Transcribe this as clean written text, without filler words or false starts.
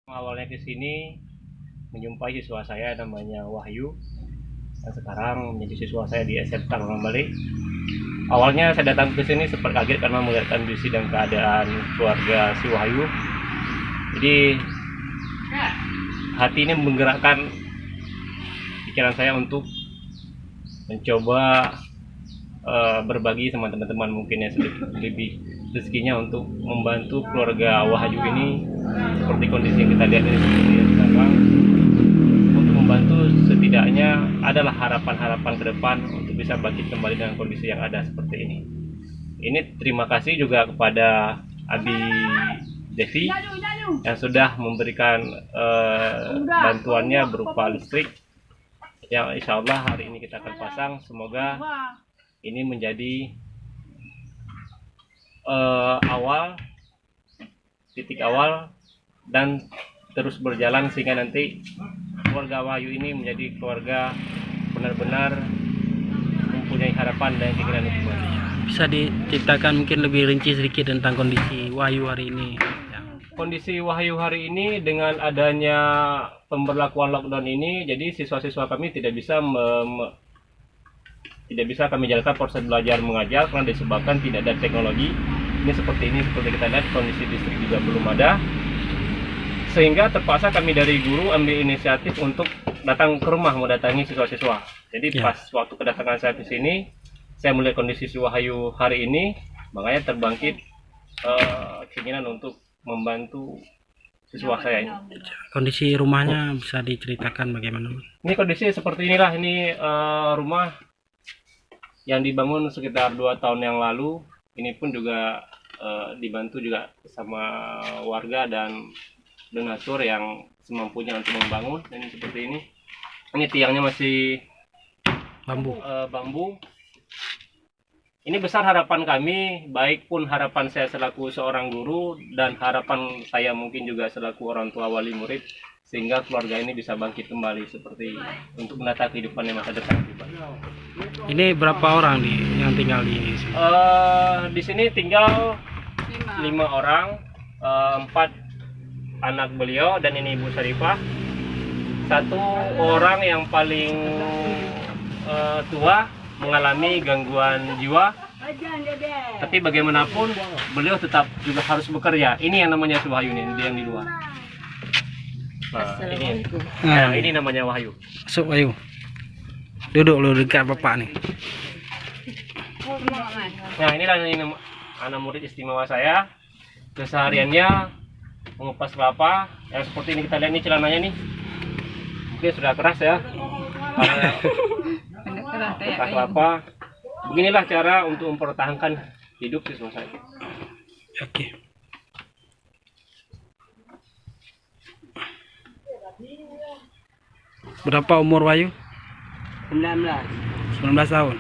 Awalnya ke sini menjumpai siswa saya namanya Wahyu, dan sekarang menjadi siswa saya di SMK Bali. Awalnya saya datang ke sini sempat kaget karena melihat kondisi dan keadaan keluarga si Wahyu. Jadi hati ini menggerakkan pikiran saya untuk mencoba berbagi sama teman-teman mungkin ya sedikit lebih rezekinya untuk membantu keluarga Wahyu ini seperti kondisi yang kita lihat ini sekarang, untuk membantu setidaknya adalah harapan-harapan ke depan untuk bisa bangkit kembali dengan kondisi yang ada seperti ini. Ini terima kasih juga kepada Abi Devi yang sudah memberikan bantuannya berupa listrik yang insya Allah hari ini kita akan pasang. Semoga ini menjadi titik awal dan terus berjalan sehingga nanti keluarga Wahyu ini menjadi keluarga benar-benar mempunyai harapan dan keinginan itu. Bisa diceritakan mungkin lebih rinci sedikit tentang kondisi Wahyu hari ini? Kondisi Wahyu hari ini dengan adanya pemberlakuan lockdown ini, jadi siswa-siswa kami tidak bisa kami jalankan proses belajar mengajar karena disebabkan tidak ada teknologi. Ini seperti kita lihat kondisi listrik juga belum ada, sehingga terpaksa kami dari guru ambil inisiatif untuk datang ke rumah mendatangi siswa-siswa. Jadi pas waktu kedatangan saya ke sini, saya melihat kondisi Wahyu hari ini, makanya terbangkit keinginan untuk membantu siswa saya ini. Kondisi rumahnya bisa diceritakan bagaimana? Ini kondisi seperti inilah, ini rumah yang dibangun sekitar 2 tahun yang lalu. Ini pun juga dibantu juga sama warga dan donatur yang semampunya untuk membangun. Ini seperti ini. Ini tiangnya masih bambu. Ini besar harapan kami, baik pun harapan saya selaku seorang guru dan harapan saya mungkin juga selaku orang tua wali murid, sehingga keluarga ini bisa bangkit kembali seperti untuk menata kehidupannya masa depan. Ini berapa orang yang tinggal di sini? Di sini tinggal 5 orang, 4 anak beliau dan ini Ibu Syarifah. 1 orang yang paling tua mengalami gangguan jiwa, tapi bagaimanapun beliau tetap juga harus bekerja. Ini yang namanya Wahyu nih, dia yang di luar. Ini namanya Wahyu. Masuk Wahyu. Duduk lu dekat bapak nih. Nah, inilah ini anak murid istimewa saya. Kesehariannya mengupas kelapa. Yang seperti ini kita lihat nih celananya nih. Mungkin sudah keras ya. Bekas kelapa. Beginilah cara untuk mempertahankan hidup siswa saya. Oke. Berapa umur Wahyu? 19 tahun.